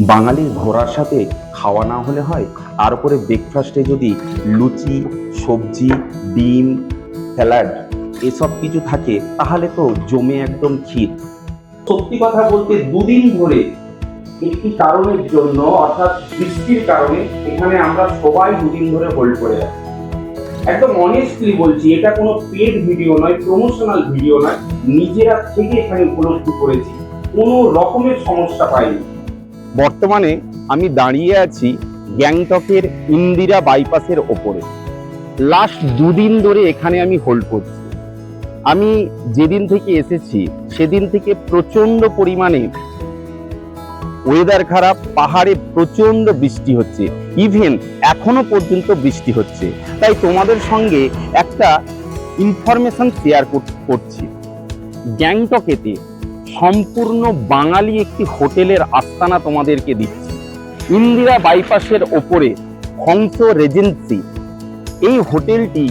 বাঙালির ঘোরার সাথে খাওয়া না হলে হয়, তার উপরে ব্রেকফাস্টে যদি লুচি, সবজি, ডিম, স্যালাড এসব কিছু থাকে তাহলে তো জমে একদম ক্ষীর। সত্যি কথা বলতে দুদিন ধরে একটি কারণের জন্য, অর্থাৎ বৃষ্টির কারণে এখানে আমরা সবাই দুদিন ধরে হোল্ড করে আছি। একদম অনেস্টলি বলছি, এটা কোনো পেড ভিডিও নয়, প্রমোশনাল ভিডিও নয়, নিজেরা থেকে এখানে উপলব্ধি করেছি, কোনো রকমের সমস্যা পাইনি। বর্তমানে আমি দাঁড়িয়ে আছি গ্যাংটকের ইন্দিরা বাইপাসের ওপরে। লাস্ট দুদিন ধরে এখানে আমি হোল্ড করছি। আমি যেদিন থেকে এসেছি সেদিন থেকে প্রচন্ড পরিমাণে ওয়েদার খারাপ, পাহাড়ে প্রচন্ড বৃষ্টি হচ্ছে, ইভেন এখনো পর্যন্ত বৃষ্টি হচ্ছে। তাই তোমাদের সঙ্গে একটা ইনফরমেশন শেয়ার করছি। গ্যাংটকেতে সম্পূর্ণ বাঙালি একটি হোটেলের আস্তানা তোমাদেরকে দিচ্ছি, ইন্দিরা বাইপাসের ওপরে হংস রেজেন্সি। এই হোটেলটি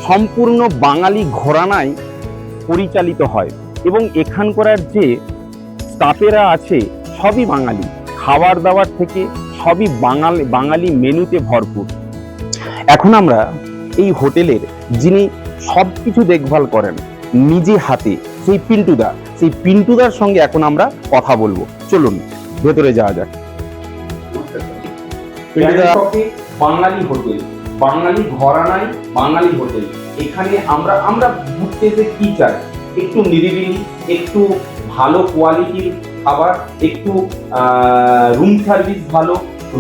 সম্পূর্ণ বাঙালি ঘরানায় পরিচালিত হয় এবং এখানকার যে স্টাফেরা আছে সবই বাঙালি, খাবার দাবার থেকে সবই বাঙালি মেনুতে ভরপুর। এখন আমরা এই হোটেলের যিনি সব কিছু দেখভাল করেন নিজে হাতে, সেই পিন্টুদার সঙ্গে এখন আমরা কথা বলবো। চলুন ভেতরে যাওয়া যাক। বাঙালি হোটেল, বাঙালি ঘরানায় বাঙালি হোটেল। এখানে আমরা ঘুরতে এসে কি চাই? একটু নিরিবিলি, একটু ভালো কোয়ালিটির খাবার, একটু রুম সার্ভিস ভালো,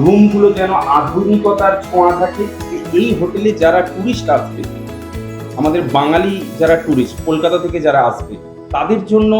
রুমগুলো যেন আধুনিকতার ছোঁয়া থাকে। এই হোটেলে যারা টুরিস্ট আসবে, আমাদের বাঙালি যারা টুরিস্ট কলকাতা থেকে যারা আসবে, তাদের জন্য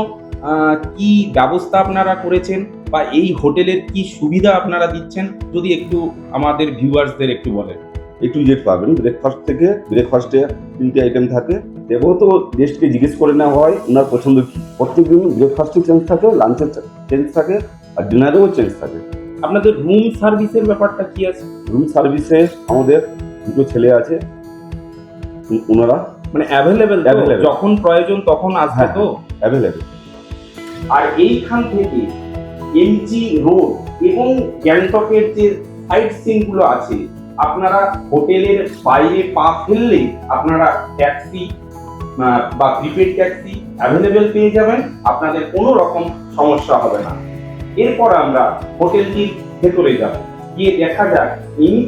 কি ব্যবস্থা আপনারা করেছেন বা এই হোটেলের কি সুবিধা আপনারা দিচ্ছেন, যদি একটু আমাদের ভিউয়ার্সদের একটু বলেন। একটু জেড পাবেন। ব্রেকফাস্ট থেকে, ব্রেকফাস্টে 3টে আইটেম থাকে, এবং তো গেস্টকে জিজ্ঞেস করে নেওয়া হয় ওনার পছন্দ কি। প্রত্যেকদিন ব্রেকফাস্টে চেঞ্জ থাকে, লাঞ্চে চেঞ্জ থাকে, আর ডিনারেও চেঞ্জ থাকে। আপনাদের রুম সার্ভিসের ব্যাপারটা কি আছে? রুম সার্ভিসে আমাদের 2টো ছেলে আছে, ওনারা মানে অ্যাভেলেবেল, যখন প্রয়োজন তখন আসবে তো? অ্যাভেলেবেল। আর এইখান থেকে এমজি রোড এবং গ্যাংটকের যে সাইট সিন গুলো আছে, আপনারা হোটেলের বাইরে পা ফেললেই আপনারা ট্যাক্সি বা প্রিপেড ট্যাক্সি অ্যাভেলেবেল পেয়ে যাবেন, আপনাদের কোনো রকম সমস্যা হবে না। এরপর আমরা হোটেলটির ভেতরে যাব, গিয়ে দেখা যাক ইনি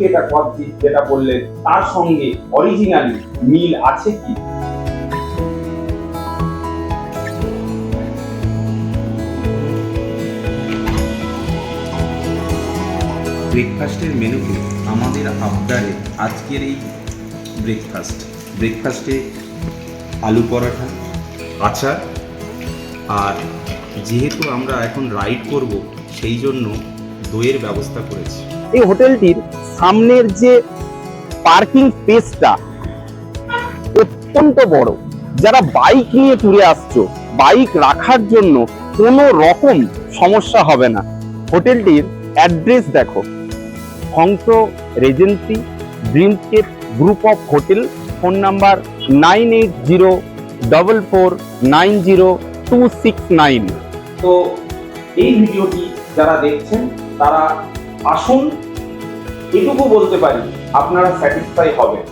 যেটা বললেন তার সঙ্গে অরিজিনালি মিল আছে কি। ব্রেকফাস্টের মেনুতে আমাদের আবদারে আজকের এই ব্রেকফাস্টে আলু পরাঠা, আচার, আর যেহেতু আমরা এখন রাইড করব সেই জন্য দইয়ের ব্যবস্থা করেছি। এই হোটেলটির সামনের যে পার্কিং স্পেসটা অত্যন্ত বড়। যারা বাইক নিয়ে ট্যুরে আসছো, বাইক রাখার জন্য কোনো রকম সমস্যা হবে না। হোটেলটির অ্যাড্রেস দেখো, Hansa Regency Dreamscape group of hotel, phone number 9804490269। তো এই ভিডিওটি যারা দেখছেন তারা আসুন, এটুকু বলতে পারি আপনারা স্যাটিসফাই হবেন।